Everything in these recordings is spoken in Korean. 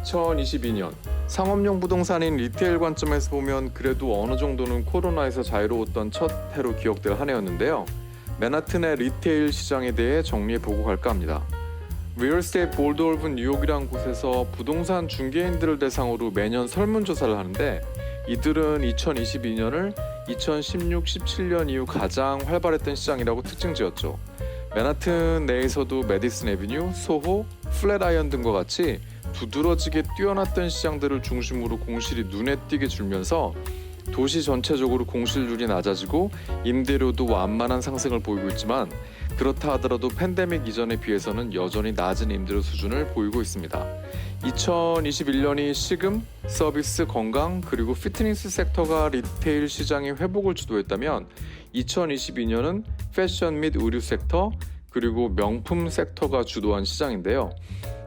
2022년 상업용 부동산인 리테일 관점에서 보면 그래도 어느 정도는 코로나에서 자유로웠던 첫 해로 기억될 한 해였는데요. 맨하튼의 리테일 시장에 대해 정리해 보고 갈까 합니다. 리얼스테이트 볼드올브 뉴욕이라는 곳에서 부동산 중개인들을 대상으로 매년 설문조사를 하는데 이들은 2022년을 2016, 17년 이후 가장 활발했던 시장이라고 특징 지었죠. 맨하튼 내에서도 메디슨 애비뉴, 소호, 플랫아이언 등과 같이 두드러지게 뛰어났던 시장들을 중심으로 공실이 눈에 띄게 줄면서 도시 전체적으로 공실률이 낮아지고 임대료도 완만한 상승을 보이고 있지만 그렇다 하더라도 팬데믹 이전에 비해서는 여전히 낮은 임대료 수준을 보이고 있습니다. 2021년이 식음, 서비스, 건강 그리고 피트니스 섹터가 리테일 시장의 회복을 주도했다면 2022년은 패션 및 의류 섹터 그리고 명품 섹터가 주도한 시장인데요.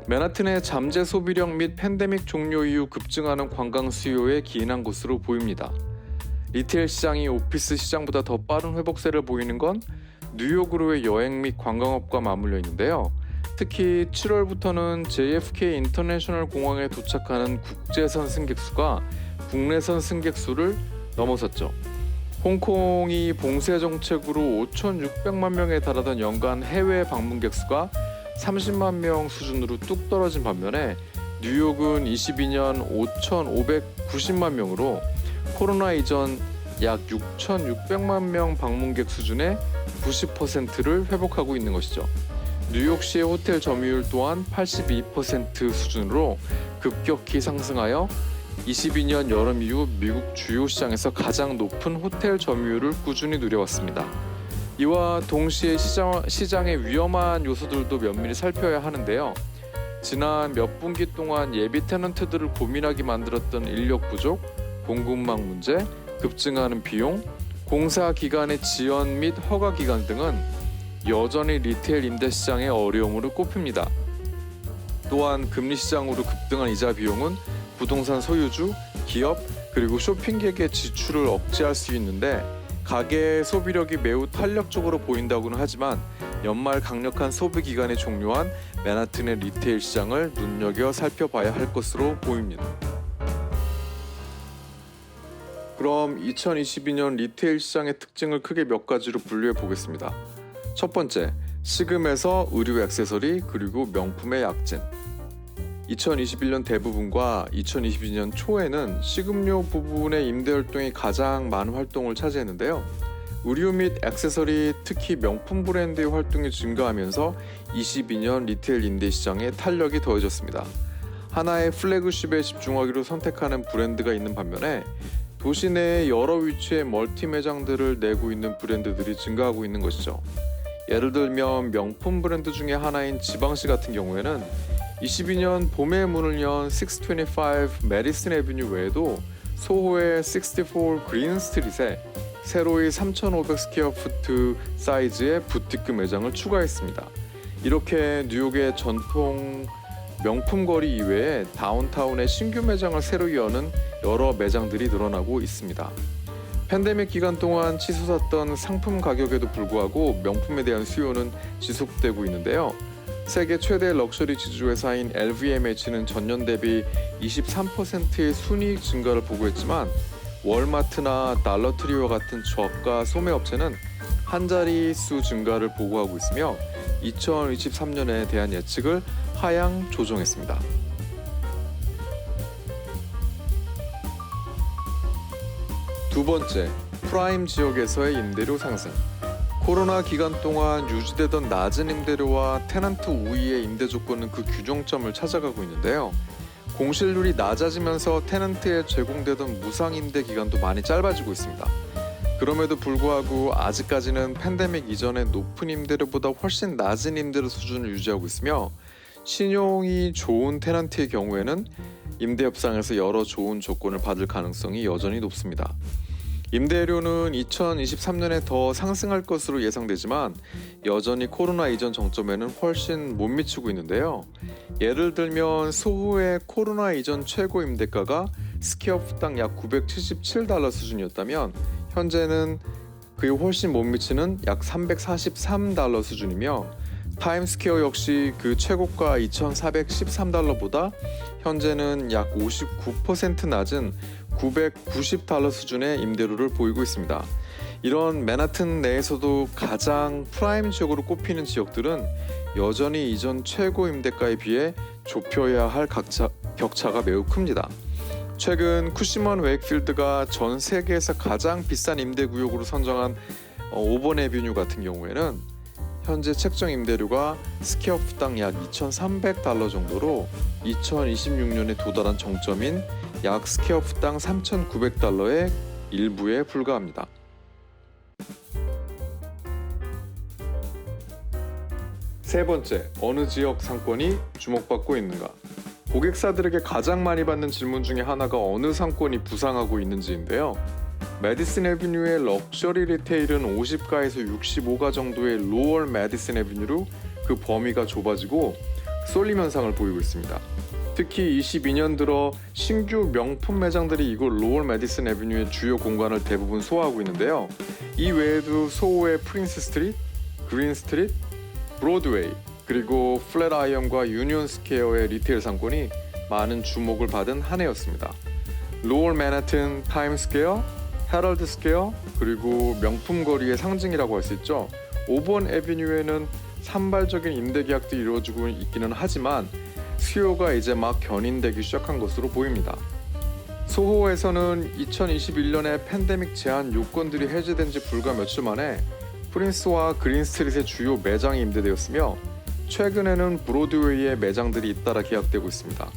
맨하튼의 잠재 소비력 및 팬데믹 종료 이후 급증하는 관광 수요에 기인한 것으로 보입니다. 리테일 시장이 오피스 시장보다 더 빠른 회복세를 보이는 건 뉴욕으로의 여행 및 관광업과 맞물려 있는데요. 특히 7월부터는 JFK 인터내셔널 공항에 도착하는 국제선 승객 수가 국내선 승객 수를 넘어섰죠. 홍콩이 봉쇄 정책으로 5,600만 명에 달하던 연간 해외 방문객 수가 30만 명 수준으로 뚝 떨어진 반면에 뉴욕은 22년 5,590만 명으로 코로나 이전 약 6,600만 명 방문객 수준의 90%를 회복하고 있는 것이죠. 뉴욕시의 호텔 점유율 또한 82% 수준으로 급격히 상승하여 22년 여름 이후 미국 주요 시장에서 가장 높은 호텔 점유율을 꾸준히 누려왔습니다. 이와 동시에 시장의 위험한 요소들도 면밀히 살펴야 하는데요. 지난 몇 분기 동안 예비 테넌트들을 고민하게 만들었던 인력 부족, 공급망 문제, 급증하는 비용, 공사 기간의 지연 및 허가 기간 등은 여전히 리테일 임대 시장의 어려움으로 꼽힙니다. 또한 금리 시장으로 급등한 이자 비용은 부동산 소유주, 기업, 그리고 쇼핑객의 지출을 억제할 수 있는데 가계의 소비력이 매우 탄력적으로 보인다고는 하지만 연말 강력한 소비 기간이 종료한 맨하튼의 리테일 시장을 눈여겨 살펴봐야 할 것으로 보입니다. 그럼 2022년 리테일 시장의 특징을 크게 몇 가지로 분류해 보겠습니다. 첫 번째, 식음에서 의류 액세서리 그리고 명품의 약진. 2021년 대부분과 2022년 초에는 식음료 부분의 임대 활동이 가장 많은 활동을 차지했는데요. 의류 및 액세서리, 특히 명품 브랜드의 활동이 증가하면서 22년 리테일 임대 시장에 탄력이 더해졌습니다. 하나의 플래그십에 집중하기로 선택하는 브랜드가 있는 반면에 도시 내에 여러 위치의 멀티 매장들을 내고 있는 브랜드들이 증가하고 있는 것이죠. 예를 들면 명품 브랜드 중에 하나인 지방시 같은 경우에는 22년 봄에 문을 연 625 메디슨 애비뉴 외에도 소호의 64 그린 스트릿에 새로이 3,500 스퀘어푸트 사이즈의 부티크 매장을 추가했습니다. 이렇게 뉴욕의 전통 명품 거리 이외에 다운타운에 신규 매장을 새로 여는 여러 매장들이 늘어나고 있습니다. 팬데믹 기간 동안 치솟았던 상품 가격에도 불구하고 명품에 대한 수요는 지속되고 있는데요. 세계 최대 럭셔리 지주회사인 LVMH는 전년 대비 23%의 순이익 증가를 보고했지만 월마트나 달러트리와 같은 저가 소매 업체는 한 자릿수 증가를 보고하고 있으며 2023년에 대한 예측을 하향 조정했습니다. 두 번째, 프라임 지역에서의 임대료 상승. 코로나 기간 동안 유지되던 낮은 임대료와 테넌트 우위의 임대 조건은 그 규정점을 찾아가고 있는데요. 공실률이 낮아지면서 테넌트에 제공되던 무상 임대 기간도 많이 짧아지고 있습니다. 그럼에도 불구하고 아직까지는 팬데믹 이전의 높은 임대료보다 훨씬 낮은 임대료 수준을 유지하고 있으며 신용이 좋은 테넌트의 경우에는 임대 협상에서 여러 좋은 조건을 받을 가능성이 여전히 높습니다. 임대료는 2023년에 더 상승할 것으로 예상되지만 여전히 코로나 이전 정점에는 훨씬 못 미치고 있는데요. 예를 들면 소호의 코로나 이전 최고 임대가가 스퀘어풋당 약 $977 수준이었다면 현재는 그에 훨씬 못 미치는 약 $343 수준이며 타임스퀘어 역시 그 최고가 2,413달러보다 현재는 약 59% 낮은 990달러 수준의 임대료를 보이고 있습니다. 이런 맨하튼 내에서도 가장 프라임 지역으로 꼽히는 지역들은 여전히 이전 최고 임대가에 비해 좁혀야 할 격차가 매우 큽니다. 최근 쿠시먼 웨이크필드가 전 세계에서 가장 비싼 임대 구역으로 선정한 5번 애비뉴 같은 경우에는 현재 책정 임대료가 스퀘어풋당 약 2,300달러 정도로 2026년에 도달한 정점인 약 스퀘어풋당 3,900달러의 일부에 불과합니다. 세 번째, 어느 지역 상권이 주목받고 있는가? 고객사들에게 가장 많이 받는 질문 중에 하나가 어느 상권이 부상하고 있는지인데요. 메디슨 애비뉴의 럭셔리 리테일은 50가에서 65가 정도의 로월 메디슨 애비뉴로 그 범위가 좁아지고 쏠림 현상을 보이고 있습니다. 특히 22년 들어 신규 명품 매장들이 이곳 로월 메디슨 애비뉴의 주요 공간을 대부분 소화하고 있는데요. 이 외에도 소호의 프린스 스트리트, 그린 스트리트, 브로드웨이, 그리고 플랫아이언과 유니온 스퀘어의 리테일 상권이 많은 주목을 받은 한 해였습니다. 로월 맨하튼, 타임스퀘어, 헤럴드 스퀘어, 그리고 명품 거리의 상징이라고 할 수 있죠. 5번 애비뉴에는 산발적인 임대 계약들이 이루어지고 있기는 하지만 수요가 이제 막 견인되기 시작한 것으로 보입니다. 소호에서는 2021년에 팬데믹 제한 요건들이 해제된 지 불과 며칠 만에 프린스와 그린 스트릿의 주요 매장이 임대되었으며 최근에는 브로드웨이의 매장들이 잇따라 계약되고 있습니다.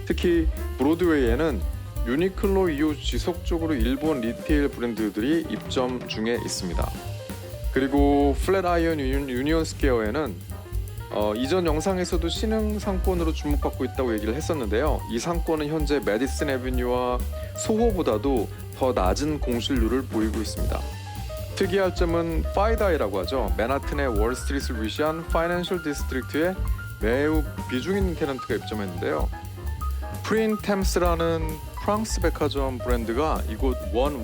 특히 브로드웨이에는 유니클로 이후 지속적으로 일본 리테일 브랜드들이 입점 중에 있습니다. 그리고 플랫아이언 유니온 스퀘어에는 이전 영상에서도 신흥 상권으로 주목받고 있다고 얘기를 했었는데요. 이 상권은 현재 메디슨 애비뉴와 소호보다도 더 낮은 공실률을 보이고 있습니다. 특이할 점은 파이다이라고 하죠. 맨하튼의 월스트리트를 위시한 파이낸셜 디스트릭트에 매우 비중 있는 테넌트가 입점했는데요. 프린템스라는 프랑스 백화점 브랜드가 이곳 원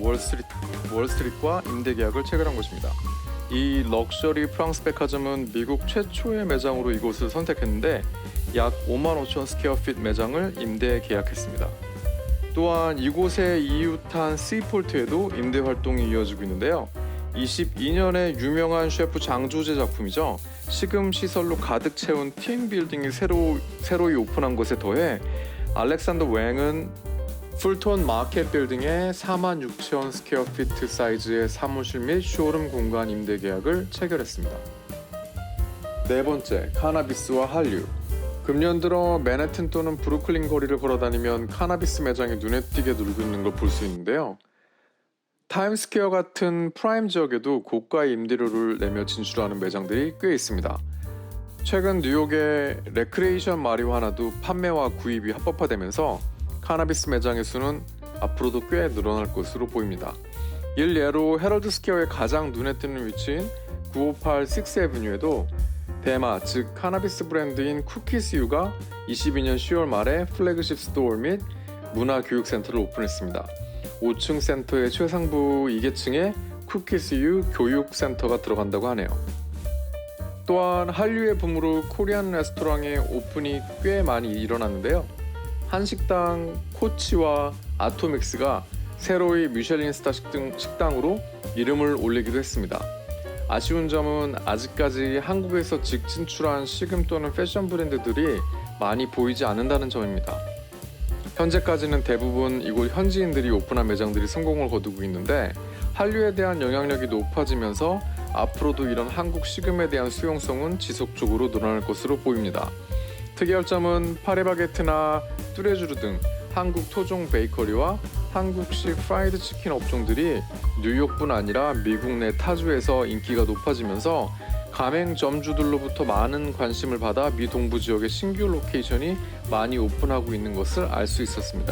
월스트리트과 임대 계약을 체결한 것입니다. 이 럭셔리 프랑스 백화점은 미국 최초의 매장으로 이곳을 선택했는데 약 55,000 스퀘어핏 매장을 임대 계약했습니다. 또한 이곳의 이웃한 시폴트에도 임대 활동이 이어지고 있는데요. 22년에 유명한 셰프 장조제 작품이죠. 식음 시설로 가득 채운 팀 빌딩이 새로이 오픈한 것에 더해 알렉산더 웽은 풀톤 마켓 빌딩에 46,000 스퀘어피트 사이즈의 사무실 및 쇼룸 공간 임대 계약을 체결했습니다. 네 번째, 카나비스와 한류. 금년 들어 맨해튼 또는 브루클린 거리를 걸어다니면 카나비스 매장이 눈에 띄게 늘고 있는 걸 볼 수 있는데요. 타임스퀘어 같은 프라임 지역에도 고가의 임대료를 내며 진출하는 매장들이 꽤 있습니다. 최근 뉴욕의 레크레이션 마리화나도 판매와 구입이 합법화되면서 카나비스 매장의 수는 앞으로도 꽤 늘어날 것으로 보입니다. 일례로 헤럴드 스퀘어의 가장 눈에 띄는 위치인 958 6th 애비뉴에도 대마, 즉 카나비스 브랜드인 쿠키스유가 22년 10월 말에 플래그십 스토어 및 문화교육센터를 오픈했습니다. 5층 센터의 최상부 2계층에 쿠키스유 교육센터가 들어간다고 하네요. 또한 한류의 붐으로 코리안 레스토랑의 오픈이 꽤 많이 일어났는데요. 한식당 코치와 아토믹스가 새로이 미쉐린 스타 식당으로 이름을 올리기도 했습니다. 아쉬운 점은 아직까지 한국에서 직진출한 식음 또는 패션 브랜드들이 많이 보이지 않는다는 점입니다. 현재까지는 대부분 이곳 현지인들이 오픈한 매장들이 성공을 거두고 있는데 한류에 대한 영향력이 높아지면서 앞으로도 이런 한국 식음에 대한 수용성은 지속적으로 늘어날 것으로 보입니다. 특이할 점은 파리바게트나 뚜레쥬르 등 한국 토종 베이커리와 한국식 프라이드 치킨 업종들이 뉴욕뿐 아니라 미국 내 타주에서 인기가 높아지면서 가맹점주들로부터 많은 관심을 받아 미 동부 지역의 신규 로케이션이 많이 오픈하고 있는 것을 알 수 있었습니다.